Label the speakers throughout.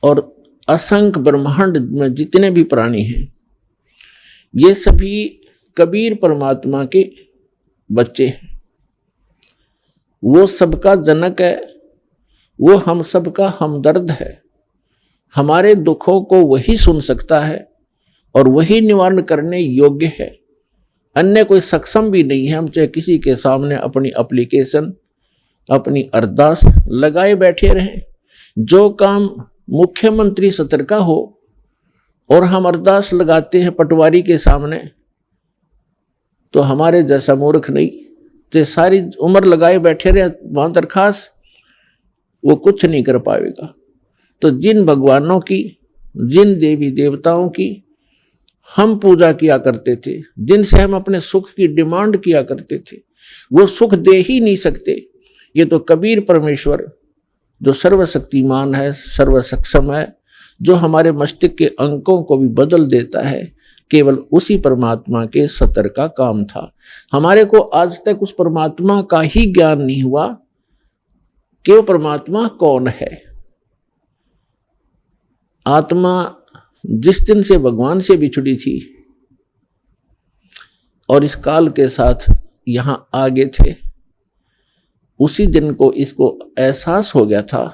Speaker 1: और असंख्य ब्रह्मांड में जितने भी प्राणी हैं, ये सभी कबीर परमात्मा के बच्चे हैं। वो सबका जनक है, वो हम सबका हमदर्द है। हमारे दुखों को वही सुन सकता है और वही निवारण करने योग्य है। अन्य कोई सक्षम भी नहीं है। हम चाहे किसी के सामने अपनी एप्लीकेशन, अपनी अरदास लगाए बैठे रहें, जो काम मुख्यमंत्री सत्र का हो और हम अरदास लगाते हैं पटवारी के सामने, तो हमारे जैसा मूर्ख नहीं, जो सारी उम्र लगाए बैठे रहे वहां दरखास्त, वो कुछ नहीं कर पाएगा। तो जिन भगवानों की, जिन देवी देवताओं की हम पूजा किया करते थे, जिनसे हम अपने सुख की डिमांड किया करते थे, वो सुख दे ही नहीं सकते। ये तो कबीर परमेश्वर जो सर्वशक्तिमान है, सर्वसक्षम है, जो हमारे मस्तिष्क के अंकों को भी बदल देता है, केवल उसी परमात्मा के सतर का काम था। हमारे को आज तक उस परमात्मा का ही ज्ञान नहीं हुआ कि वो परमात्मा कौन है। आत्मा जिस दिन से भगवान से बिछड़ी थी और इस काल के साथ यहां आगे थे, उसी दिन को इसको एहसास हो गया था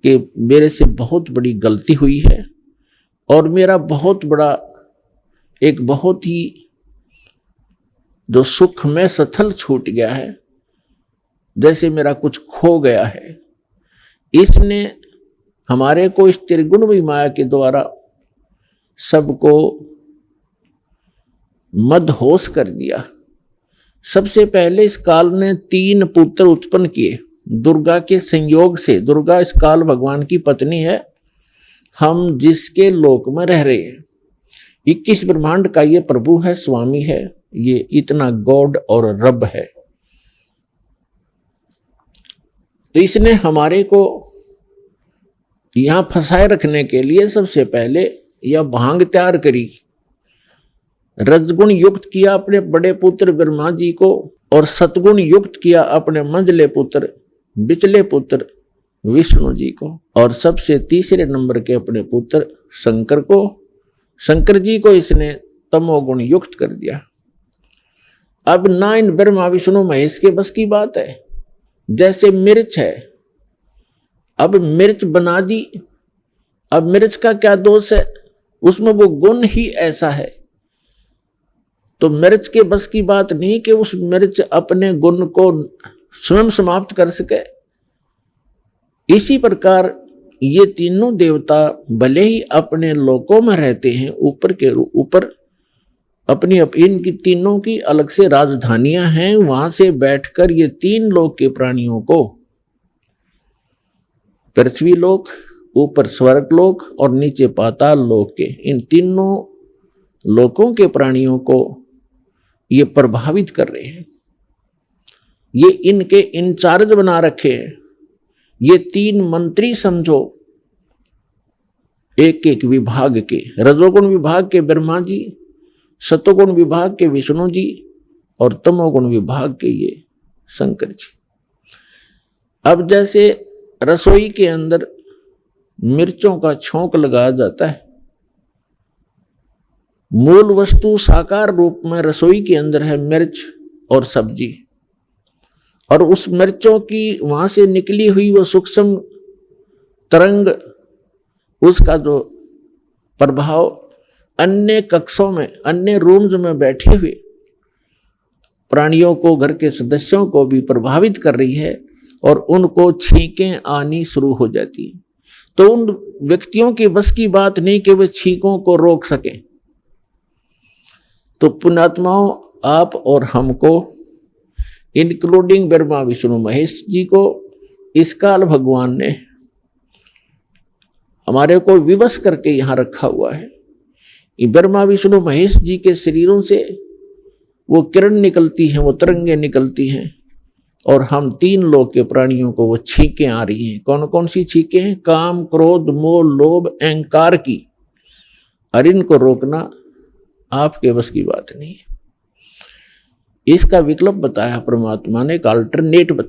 Speaker 1: कि मेरे से बहुत बड़ी गलती हुई है और मेरा बहुत बड़ा, एक बहुत ही जो सुख में सथल छूट गया है, जैसे मेरा कुछ खो गया है। इसने हमारे को इस त्रिगुणमयी माया के द्वारा सबको मदहोश कर दिया। सबसे पहले इस काल ने 3 पुत्र उत्पन्न किए दुर्गा के संयोग से। दुर्गा इस काल भगवान की पत्नी है, हम जिसके लोक में रह रहे हैं। 21 ब्रह्मांड का ये प्रभु है, स्वामी है, ये इतना गॉड और रब है। तो इसने हमारे को यहां फंसाए रखने के लिए सबसे पहले यह भांग तैयार करी, रजगुण युक्त किया अपने बड़े पुत्र ब्रह्मा जी को और सतगुण युक्त किया अपने मंझले पुत्र, बिचले पुत्र विष्णु जी को, और सबसे तीसरे नंबर के अपने पुत्र शंकर को, शंकर जी को इसने तमोगुण युक्त कर दिया। अब ना इन ब्रह्मा विष्णु महेश के बस की बात है। जैसे मिर्च है, अब मिर्च बना दी, अब मिर्च का क्या दोष है, उसमें वो गुण ही ऐसा है। तो मिर्च के बस की बात नहीं कि उस मिर्च अपने गुण को स्वयं समाप्त कर सके। इसी प्रकार ये तीनों देवता भले ही अपने लोकों में रहते हैं, ऊपर के ऊपर अपनी इनकी तीनों की अलग से राजधानियां हैं, वहां से बैठकर ये 3 लोक के प्राणियों को, पृथ्वी लोक, ऊपर स्वर्ग लोक और नीचे पाताल लोक के, इन तीनों लोकों के प्राणियों को ये प्रभावित कर रहे हैं। ये इनके इंचार्ज बना रखे हैं। ये 3 मंत्री समझो, एक एक विभाग के, रजोगुण विभाग के ब्रह्मा जी, सतोगुण विभाग के विष्णु जी और तमोगुण विभाग के ये शंकर जी। अब जैसे रसोई के अंदर मिर्चों का छौंक लगाया जाता है, मूल वस्तु साकार रूप में रसोई के अंदर है मिर्च और सब्जी, और उस मिर्चों की वहां से निकली हुई वो सूक्ष्म तरंग, उसका जो प्रभाव अन्य कक्षों में, अन्य रूम्स में बैठे हुए प्राणियों को, घर के सदस्यों को भी प्रभावित कर रही है और उनको छींकें आनी शुरू हो जाती है। तो उन व्यक्तियों की बस की बात नहीं कि वे छींकों को रोक सकें। तो पुण्यात्माओं, आप और हमको, इंक्लूडिंग ब्रह्मा विष्णु महेश जी को, इस काल भगवान ने हमारे को विवश करके यहां रखा हुआ है। ब्रह्मा विष्णु महेश जी के शरीरों से वो किरण निकलती हैं, वो तरंगे निकलती हैं, और हम 3 लोक के प्राणियों को वो छींकें आ रही हैं। कौन कौन सी छींकें हैं? काम, क्रोध, मोह, लोभ, अहंकार की। और इनको रोकना आपके बस की बात नहीं है। इसका विकल्प बताया परमात्मा ने, एक अल्टरनेट बताया।